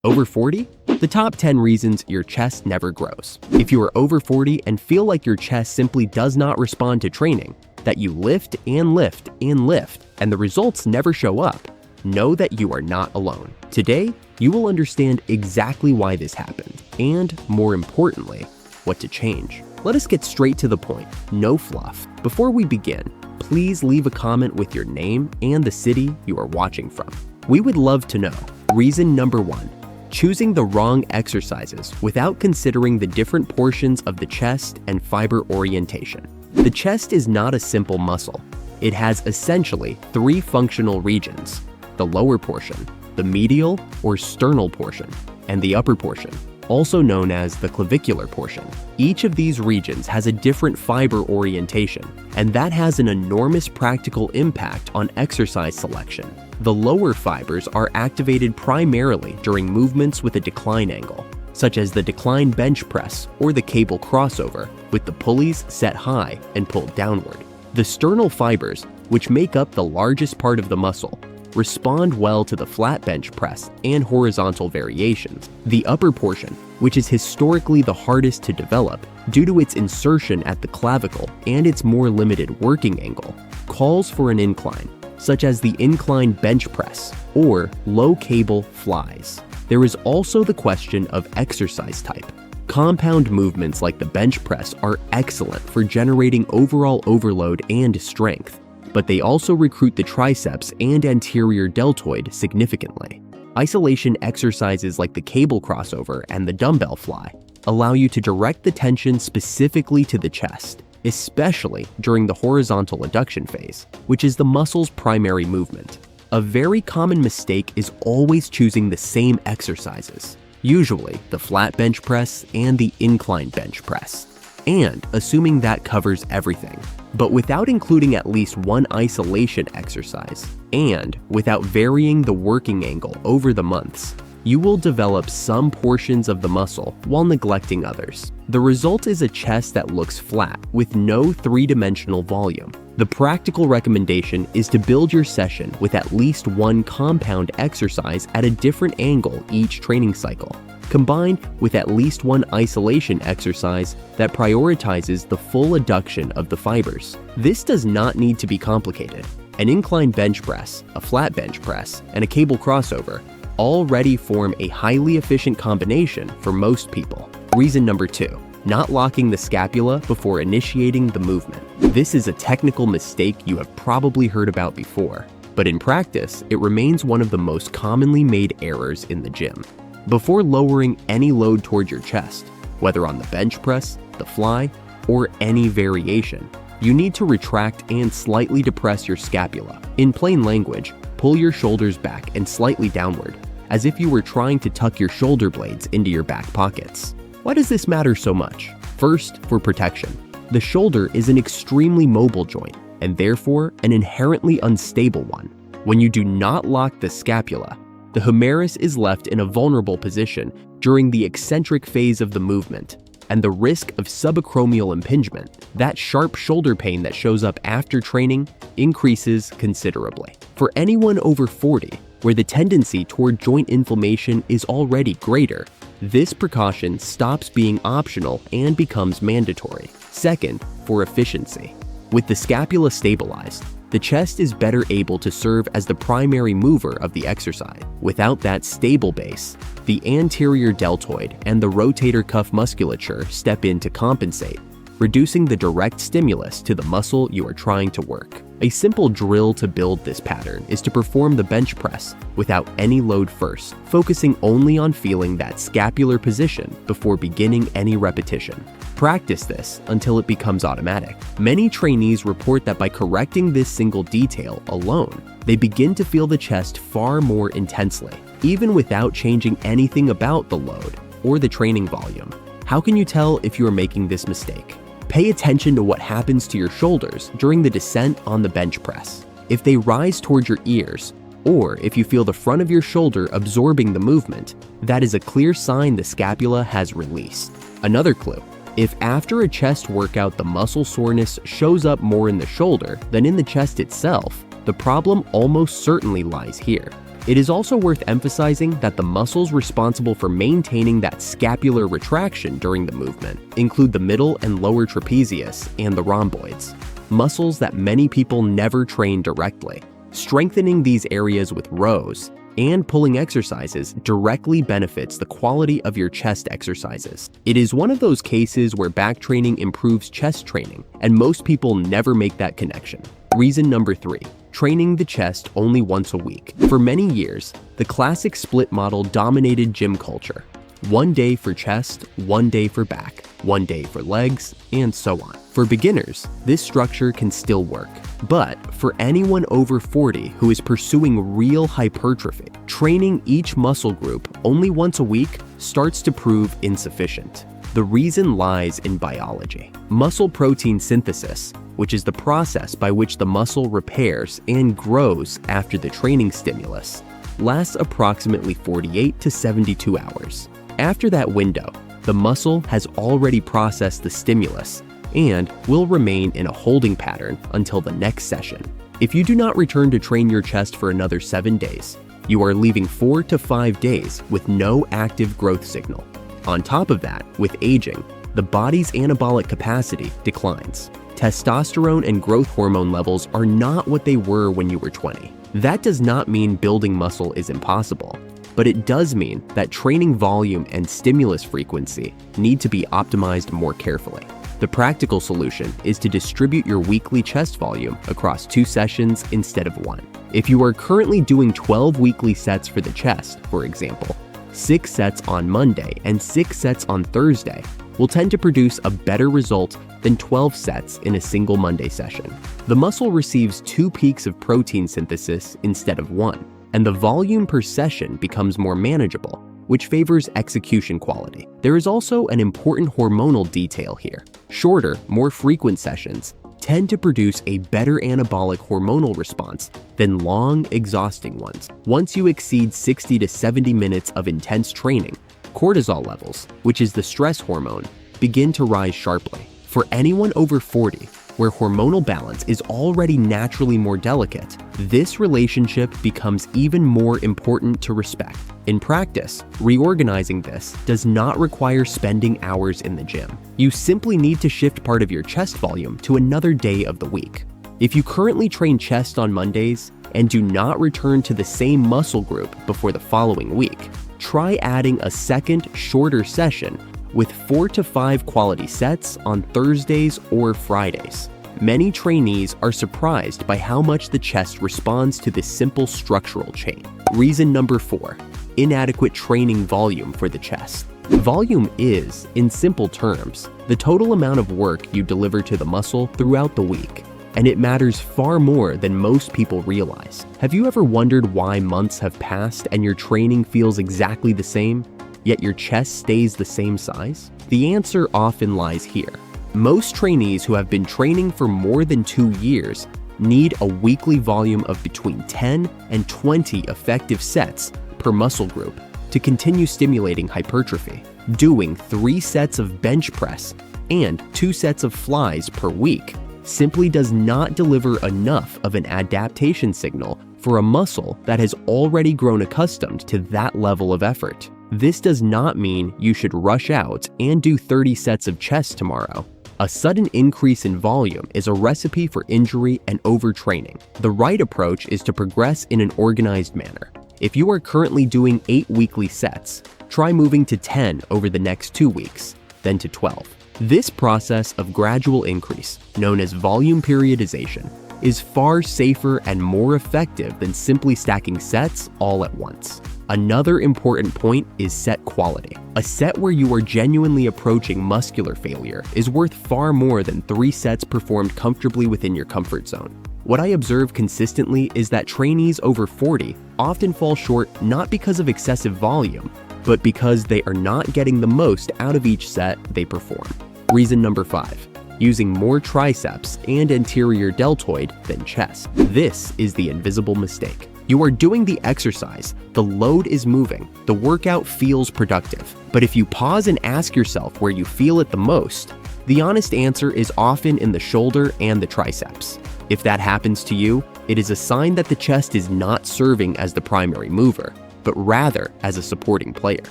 Over 40? The top 10 reasons your chest never grows. If you are over 40 and feel like your chest simply does not respond to training, that you lift and lift and lift, and the results never show up, know that you are not alone. Today, you will understand exactly why this happened, and more importantly, what to change. Let us get straight to the point, no fluff. Before we begin, please leave a comment with your name and the city you are watching from. We would love to know. Reason number 1. Choosing the wrong exercises without considering the different portions of the chest and fiber orientation. The chest is not a simple muscle. It has essentially 3 functional regions: the lower portion, the medial or sternal portion, and the upper portion, also known as the clavicular portion. Each of these regions has a different fiber orientation, and that has an enormous practical impact on exercise selection. The lower fibers are activated primarily during movements with a decline angle, such as the decline bench press or the cable crossover, with the pulleys set high and pulled downward. The sternal fibers, which make up the largest part of the muscle, respond well to the flat bench press and horizontal variations. The upper portion, which is historically the hardest to develop due to its insertion at the clavicle and its more limited working angle, calls for an incline, such as the incline bench press or low cable flies. There is also the question of exercise type. Compound movements like the bench press are excellent for generating overall overload and strength, but they also recruit the triceps and anterior deltoid significantly. Isolation exercises like the cable crossover and the dumbbell fly allow you to direct the tension specifically to the chest, especially during the horizontal adduction phase, which is the muscle's primary movement. A very common mistake is always choosing the same exercises, usually the flat bench press and the incline bench press, and assuming that covers everything, but without including at least one isolation exercise, and without varying the working angle over the months, you will develop some portions of the muscle while neglecting others. The result is a chest that looks flat with no three-dimensional volume. The practical recommendation is to build your session with at least one compound exercise at a different angle each training cycle, combined with at least one isolation exercise that prioritizes the full adduction of the fibers. This does not need to be complicated. An incline bench press, a flat bench press, and a cable crossover already form a highly efficient combination for most people. Reason number 2, not locking the scapula before initiating the movement. This is a technical mistake you have probably heard about before, but in practice, it remains one of the most commonly made errors in the gym. Before lowering any load toward your chest, whether on the bench press, the fly, or any variation, you need to retract and slightly depress your scapula. In plain language, pull your shoulders back and slightly downward, as if you were trying to tuck your shoulder blades into your back pockets. Why does this matter so much? First, for protection. The shoulder is an extremely mobile joint, and therefore an inherently unstable one. When you do not lock the scapula, the humerus is left in a vulnerable position during the eccentric phase of the movement, and the risk of subacromial impingement, that sharp shoulder pain that shows up after training, increases considerably. For anyone over 40, where the tendency toward joint inflammation is already greater, this precaution stops being optional and becomes mandatory. Second, for efficiency. With the scapula stabilized, the chest is better able to serve as the primary mover of the exercise. Without that stable base, the anterior deltoid and the rotator cuff musculature step in to compensate, reducing the direct stimulus to the muscle you are trying to work. A simple drill to build this pattern is to perform the bench press without any load first, focusing only on feeling that scapular position before beginning any repetition. Practice this until it becomes automatic. Many trainees report that by correcting this single detail alone, they begin to feel the chest far more intensely, even without changing anything about the load or the training volume. How can you tell if you are making this mistake? Pay attention to what happens to your shoulders during the descent on the bench press. If they rise towards your ears, or if you feel the front of your shoulder absorbing the movement, that is a clear sign the scapula has released. Another clue: if after a chest workout the muscle soreness shows up more in the shoulder than in the chest itself, the problem almost certainly lies here. It is also worth emphasizing that the muscles responsible for maintaining that scapular retraction during the movement include the middle and lower trapezius and the rhomboids, muscles that many people never train directly. Strengthening these areas with rows and pulling exercises directly benefits the quality of your chest exercises. It is one of those cases where back training improves chest training, and most people never make that connection. Reason number 3. Training the chest only once a week. For many years, the classic split model dominated gym culture. One day for chest, one day for back, one day for legs, and so on. For beginners, this structure can still work. But for anyone over 40 who is pursuing real hypertrophy, training each muscle group only once a week starts to prove insufficient. The reason lies in biology. Muscle protein synthesis, which is the process by which the muscle repairs and grows after the training stimulus, lasts approximately 48 to 72 hours. After that window, the muscle has already processed the stimulus and will remain in a holding pattern until the next session. If you do not return to train your chest for another 7 days, you are leaving 4 to 5 days with no active growth signal. On top of that, with aging, the body's anabolic capacity declines. Testosterone and growth hormone levels are not what they were when you were 20. That does not mean building muscle is impossible, but it does mean that training volume and stimulus frequency need to be optimized more carefully. The practical solution is to distribute your weekly chest volume across 2 sessions instead of 1. If you are currently doing 12 weekly sets for the chest, for example, 6 sets on Monday and 6 sets on Thursday will tend to produce a better result than 12 sets in a single Monday session. The muscle receives 2 peaks of protein synthesis instead of 1, and the volume per session becomes more manageable, which favors execution quality. There is also an important hormonal detail here. Shorter, more frequent sessions tend to produce a better anabolic hormonal response than long, exhausting ones. Once you exceed 60 to 70 minutes of intense training, cortisol levels, which is the stress hormone, begin to rise sharply. For anyone over 40, where hormonal balance is already naturally more delicate, this relationship becomes even more important to respect. In practice, reorganizing this does not require spending hours in the gym. You simply need to shift part of your chest volume to another day of the week. If you currently train chest on Mondays and do not return to the same muscle group before the following week, try adding a second, shorter session with 4 to 5 quality sets on Thursdays or Fridays. Many trainees are surprised by how much the chest responds to this simple structural change. Reason number 4, inadequate training volume for the chest. Volume is, in simple terms, the total amount of work you deliver to the muscle throughout the week, and it matters far more than most people realize. Have you ever wondered why months have passed and your training feels exactly the same, yet your chest stays the same size? The answer often lies here. Most trainees who have been training for more than 2 years need a weekly volume of between 10 and 20 effective sets per muscle group to continue stimulating hypertrophy. Doing 3 sets of bench press and 2 sets of flies per week simply does not deliver enough of an adaptation signal for a muscle that has already grown accustomed to that level of effort. This does not mean you should rush out and do 30 sets of chest tomorrow. A sudden increase in volume is a recipe for injury and overtraining. The right approach is to progress in an organized manner. If you are currently doing 8 weekly sets, try moving to 10 over the next 2 weeks, then to 12. This process of gradual increase, known as volume periodization, is far safer and more effective than simply stacking sets all at once. Another important point is set quality. A set where you are genuinely approaching muscular failure is worth far more than 3 sets performed comfortably within your comfort zone. What I observe consistently is that trainees over 40 often fall short not because of excessive volume, but because they are not getting the most out of each set they perform. Reason number 5. Using more triceps and anterior deltoid than chest. This is the invisible mistake. You are doing the exercise, the load is moving, the workout feels productive. But if you pause and ask yourself where you feel it the most, the honest answer is often in the shoulder and the triceps. If that happens to you, It is a sign that the chest is not serving as the primary mover, but rather as a supporting player.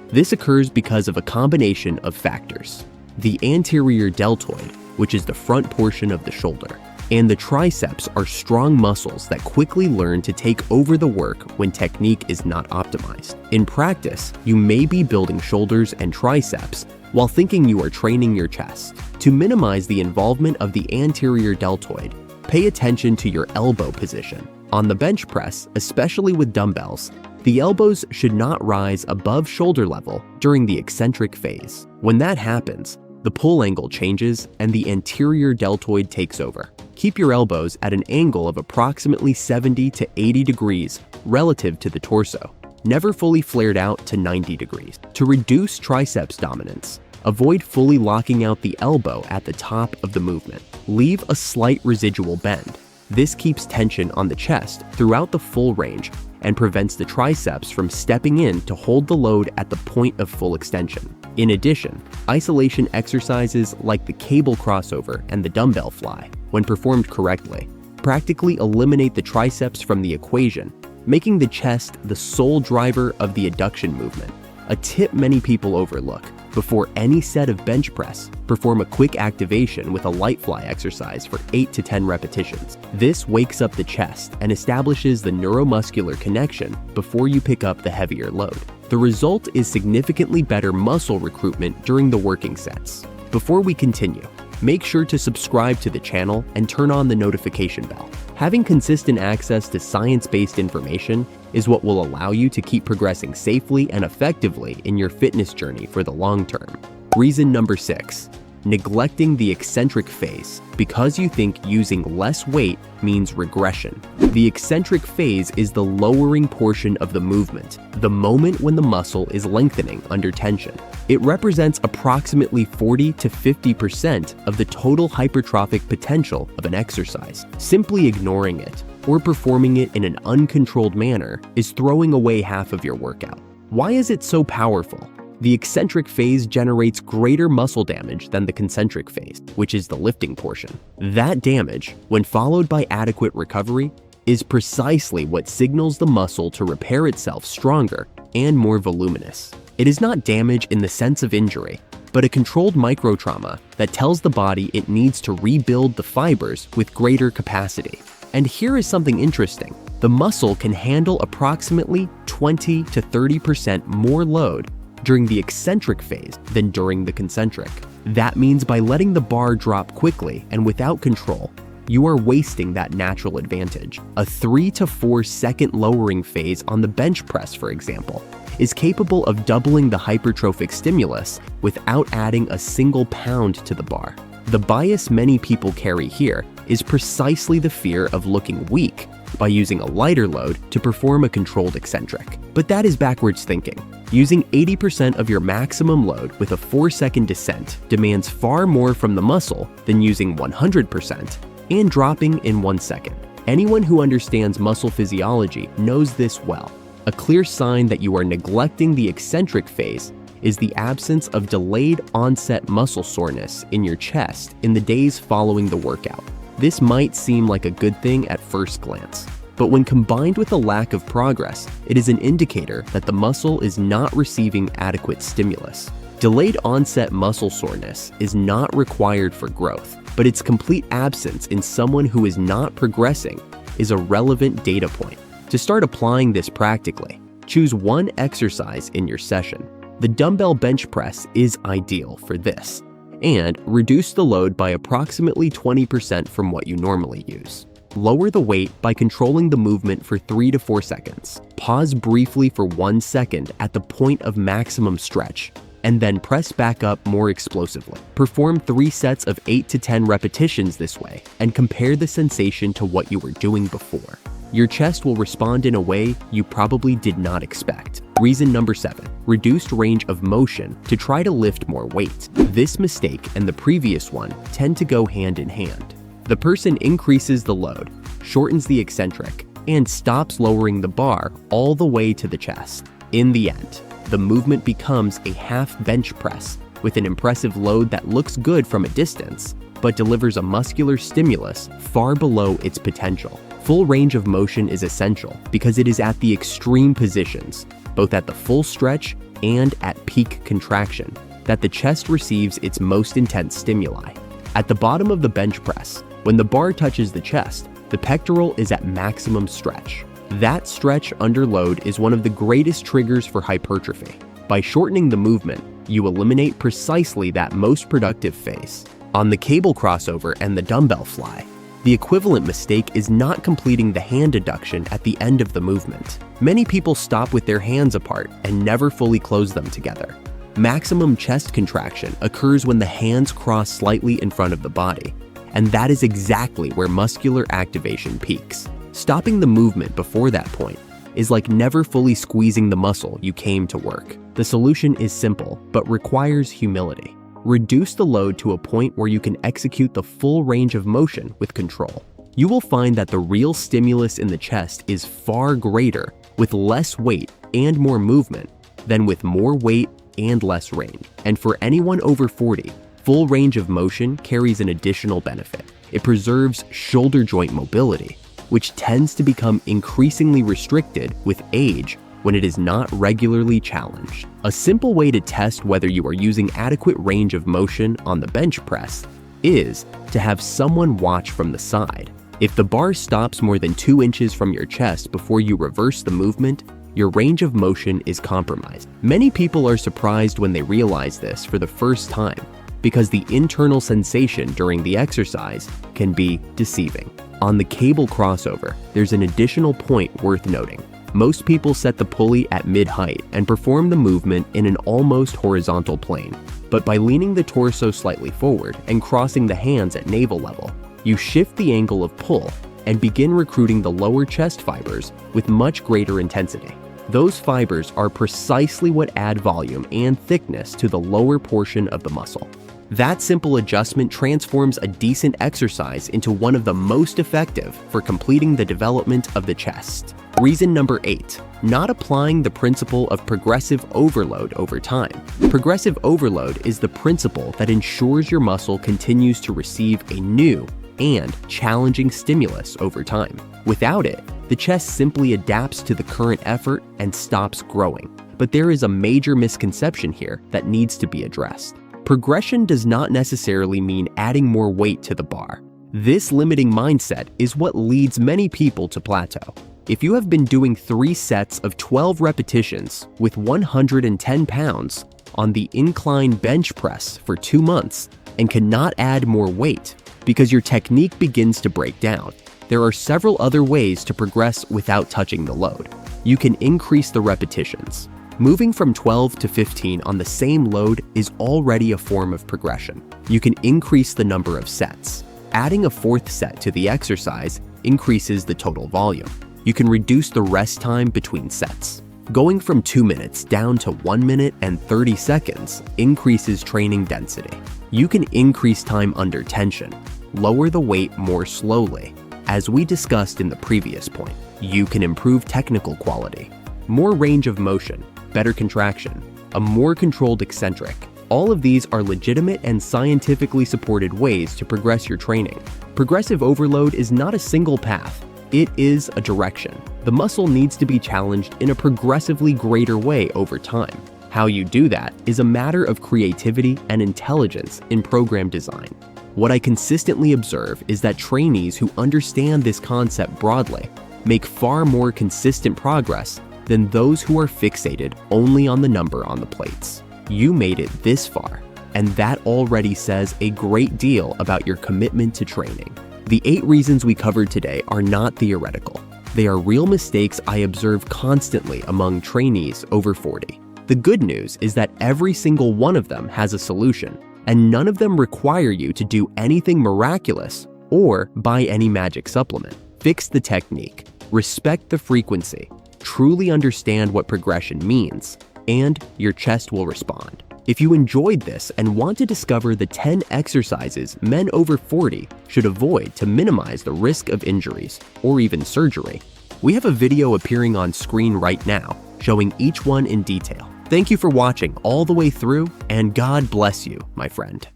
This occurs because of a combination of factors. The anterior deltoid, which is the front portion of the shoulder, and the triceps are strong muscles that quickly learn to take over the work when technique is not optimized. In practice, you may be building shoulders and triceps while thinking you are training your chest. To minimize the involvement of the anterior deltoid, pay attention to your elbow position. On the bench press, especially with dumbbells, the elbows should not rise above shoulder level during the eccentric phase. When that happens, the pull angle changes and the anterior deltoid takes over. Keep your elbows at an angle of approximately 70 to 80 degrees relative to the torso, never fully flared out to 90 degrees. To reduce triceps dominance, avoid fully locking out the elbow at the top of the movement. Leave a slight residual bend. This keeps tension on the chest throughout the full range and prevents the triceps from stepping in to hold the load at the point of full extension. In addition, isolation exercises like the cable crossover and the dumbbell fly, when performed correctly, practically eliminate the triceps from the equation, making the chest the sole driver of the adduction movement. A tip many people overlook: before any set of bench press, perform a quick activation with a light fly exercise for 8 to 10 repetitions. This wakes up the chest and establishes the neuromuscular connection before you pick up the heavier load. The result is significantly better muscle recruitment during the working sets. Before we continue, make sure to subscribe to the channel and turn on the notification bell. Having consistent access to science-based information is what will allow you to keep progressing safely and effectively in your fitness journey for the long term. Reason number 6, neglecting the eccentric phase because you think using less weight means regression. The eccentric phase is the lowering portion of the movement, the moment when the muscle is lengthening under tension. It represents approximately 40 to 50% of the total hypertrophic potential of an exercise. Simply ignoring it or performing it in an uncontrolled manner is throwing away half of your workout. Why is it so powerful? The eccentric phase generates greater muscle damage than the concentric phase, which is the lifting portion. That damage, when followed by adequate recovery, is precisely what signals the muscle to repair itself stronger and more voluminous. It is not damage in the sense of injury, but a controlled microtrauma that tells the body it needs to rebuild the fibers with greater capacity. And here is something interesting. The muscle can handle approximately 20 to 30% more load during the eccentric phase than during the concentric. That means by letting the bar drop quickly and without control, you are wasting that natural advantage. A 3 to 4 second lowering phase on the bench press, for example, is capable of doubling the hypertrophic stimulus without adding a single pound to the bar. The bias many people carry here is precisely the fear of looking weak by using a lighter load to perform a controlled eccentric. But that is backwards thinking. Using 80% of your maximum load with a 4-second descent demands far more from the muscle than using 100% and dropping in 1 second. Anyone who understands muscle physiology knows this well. A clear sign that you are neglecting the eccentric phase is the absence of delayed onset muscle soreness in your chest in the days following the workout. This might seem like a good thing at first glance, but when combined with a lack of progress, it is an indicator that the muscle is not receiving adequate stimulus. Delayed onset muscle soreness is not required for growth, but its complete absence in someone who is not progressing is a relevant data point. To start applying this practically, choose one exercise in your session. The dumbbell bench press is ideal for this, and reduce the load by approximately 20% from what you normally use. Lower the weight by controlling the movement for 3 to 4 seconds. Pause briefly for 1 second at the point of maximum stretch, and then press back up more explosively. Perform 3 sets of 8 to 10 repetitions this way, and compare the sensation to what you were doing before. Your chest will respond in a way you probably did not expect. Reason number 7, reduced range of motion to try to lift more weight. This mistake and the previous one tend to go hand in hand. The person increases the load, shortens the eccentric, and stops lowering the bar all the way to the chest. In the end, the movement becomes a half bench press with an impressive load that looks good from a distance, but delivers a muscular stimulus far below its potential. Full range of motion is essential because it is at the extreme positions, both at the full stretch and at peak contraction, that the chest receives its most intense stimuli. At the bottom of the bench press, when the bar touches the chest, the pectoral is at maximum stretch. That stretch under load is one of the greatest triggers for hypertrophy. By shortening the movement, you eliminate precisely that most productive phase. On the cable crossover and the dumbbell fly, the equivalent mistake is not completing the hand adduction at the end of the movement. Many people stop with their hands apart and never fully close them together. Maximum chest contraction occurs when the hands cross slightly in front of the body, and that is exactly where muscular activation peaks. Stopping the movement before that point is like never fully squeezing the muscle you came to work. The solution is simple, but requires humility. Reduce the load to a point where you can execute the full range of motion with control. You will find that the real stimulus in the chest is far greater with less weight and more movement than with more weight and less range. And for anyone over 40, full range of motion carries an additional benefit. It preserves shoulder joint mobility, which tends to become increasingly restricted with age when it is not regularly challenged. A simple way to test whether you are using adequate range of motion on the bench press is to have someone watch from the side. If the bar stops more than 2 inches from your chest before you reverse the movement, your range of motion is compromised. Many people are surprised when they realize this for the first time because the internal sensation during the exercise can be deceiving. On the cable crossover, there's an additional point worth noting. Most people set the pulley at mid-height and perform the movement in an almost horizontal plane. But by leaning the torso slightly forward and crossing the hands at navel level, you shift the angle of pull and begin recruiting the lower chest fibers with much greater intensity. Those fibers are precisely what add volume and thickness to the lower portion of the muscle. That simple adjustment transforms a decent exercise into one of the most effective for completing the development of the chest. Reason number 8, not applying the principle of progressive overload over time. Progressive overload is the principle that ensures your muscle continues to receive a new and challenging stimulus over time. Without it, the chest simply adapts to the current effort and stops growing. But there is a major misconception here that needs to be addressed. Progression does not necessarily mean adding more weight to the bar. This limiting mindset is what leads many people to plateau. If you have been doing 3 sets of 12 repetitions with 110 pounds on the incline bench press for 2 months and cannot add more weight because your technique begins to break down, there are several other ways to progress without touching the load. You can increase the repetitions. Moving from 12 to 15 on the same load is already a form of progression. You can increase the number of sets. Adding a 4th set to the exercise increases the total volume. You can reduce the rest time between sets. Going from 2 minutes down to 1 minute and 30 seconds increases training density. You can increase time under tension, lower the weight more slowly. As we discussed in the previous point, you can improve technical quality, more range of motion, better contraction, a more controlled eccentric. All of these are legitimate and scientifically supported ways to progress your training. Progressive overload is not a single path. It is a direction. The muscle needs to be challenged in a progressively greater way over time. How you do that is a matter of creativity and intelligence in program design. What I consistently observe is that trainees who understand this concept broadly make far more consistent progress than those who are fixated only on the number on the plates. You made it this far, and that already says a great deal about your commitment to training. The 8 reasons we covered today are not theoretical. They are real mistakes I observe constantly among trainees over 40. The good news is that every single one of them has a solution, and none of them require you to do anything miraculous or buy any magic supplement. Fix the technique, respect the frequency, truly understand what progression means, and your chest will respond. If you enjoyed this and want to discover the 10 exercises men over 40 should avoid to minimize the risk of injuries or even surgery, we have a video appearing on screen right now showing each one in detail. Thank you for watching all the way through, and God bless you, my friend.